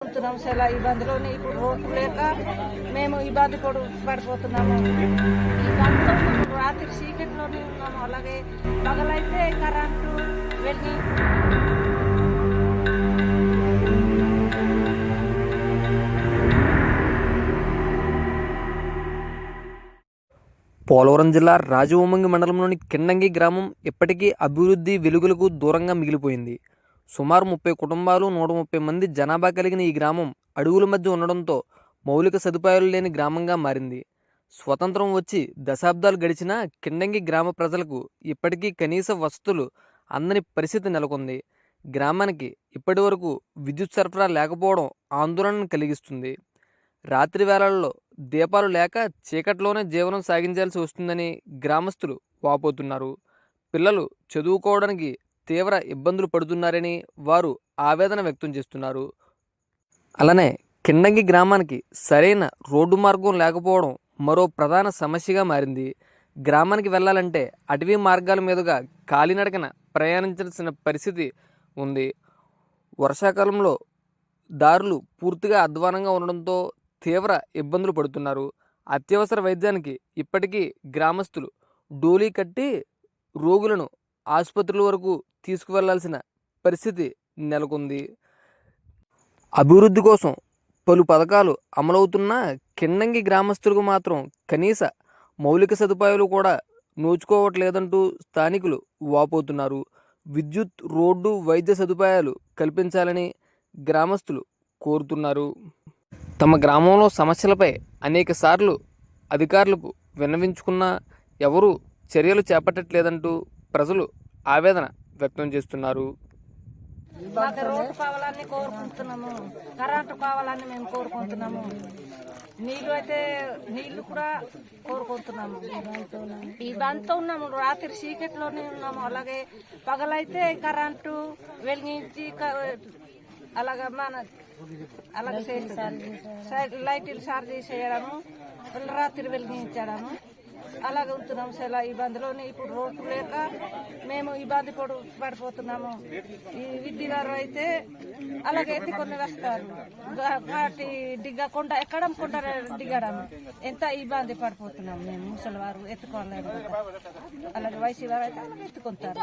చాలా ఇబ్బందిలోనే ఇప్పుడు రోడ్లు లేక మేము ఇబ్బంది పడిపోతున్నాము. ఇబ్బందితో ఇప్పుడు రాత్రి చీకట్లోనే ఉన్నాము. అలాగే పగలైతే కరెంటు వెళ్ళి పోలవరం జిల్లా రాజవొమ్మంగి మండలంలోని కిండంగి గ్రామం ఇప్పటికీ అభివృద్ధి వెలుగులకు దూరంగా మిగిలిపోయింది. సుమారు 30 కుటుంబాలు 130 మంది జనాభా కలిగిన ఈ గ్రామం అడవుల మధ్య ఉండడంతో మౌలిక సదుపాయాలు లేని గ్రామంగా మారింది. స్వతంత్రం వచ్చి దశాబ్దాలు గడిచినా కిండంగి గ్రామ ప్రజలకు ఇప్పటికీ కనీస వసతులు అందని పరిస్థితి నెలకొంది. గ్రామానికి ఇప్పటి వరకు విద్యుత్ సరఫరా లేకపోవడం ఆందోళనను కలిగిస్తుంది. రాత్రి వేళల్లో దీపాలు లేక చీకట్లోనే జీవనం సాగించాల్సి వస్తుందని గ్రామస్తులు వాపోతున్నారు. పిల్లలు చదువుకోవడానికి తీవ్ర ఇబ్బందులు పడుతున్నారని వారు ఆవేదన వ్యక్తం చేస్తున్నారు. అలానే కిండంగి గ్రామానికి సరైన రోడ్డు మార్గం లేకపోవడం మరో ప్రధాన సమస్యగా మారింది. గ్రామానికి వెళ్ళాలంటే అటవీ మార్గాల మీదుగా కాలినడకన ప్రయాణించాల్సిన పరిస్థితి ఉంది. వర్షాకాలంలో దారులు పూర్తిగా అధ్వానంగా ఉండడంతో తీవ్ర ఇబ్బందులు పడుతున్నారు. అత్యవసర వైద్యానికి ఇప్పటికీ గ్రామస్తులు డోలీ కట్టి రోగులను ఆసుపత్రుల వరకు తీసుకువెళ్లాల్సిన పరిస్థితి నెలకొంది. అభివృద్ధి కోసం పలు పథకాలు అమలవుతున్న కిండంగి గ్రామస్తులకు మాత్రం కనీస మౌలిక సదుపాయాలు కూడా నోచుకోవట్లేదంటూ స్థానికులు వాపోతున్నారు. విద్యుత్, రోడ్డు, వైద్య సదుపాయాలు కల్పించాలని గ్రామస్తులు కోరుతున్నారు. తమ గ్రామంలో సమస్యలపై అనేక సార్లు అధికారులకు విన్నవించుకున్నా ఎవరూ చర్యలు చేపట్టట్లేదంటూ ప్రజలు ఆవేదన వ్యక్తం చేస్తున్నారు. మాకు రోడ్డు కావాలని కోరుకుంటున్నాము, కరెంటు కావాలని మేము కోరుకుంటున్నాము, నీళ్లు కూడా కోరుకుంటున్నాము. ఈ బంతో ఉన్నాము, రాత్రి చీకట్లోనే ఉన్నాము. అలాగే పగలైతే కరెంటు వెలిగించి అలాగే లైట్లు చార్జ్ చేయడము, రాత్రి వెలిగించడము అలాగే ఉంటున్నాము. చాలా ఇబ్బందిలోనే ఇప్పుడు రోడ్లు లేక మేము ఇబ్బంది పడిపోతున్నాము. ఈ విద్య గారు అయితే అలాగే ఎత్తుకొని వస్తారు, దిగ్గకుండా ఎక్కడం కొండ దిగడం ఎంత ఇబ్బంది పడిపోతున్నాము. మేము ముసలి వారు ఎత్తుకోలేదు, అలాగే వయసు వారు అయితే అలాగే ఎత్తుకుంటారు.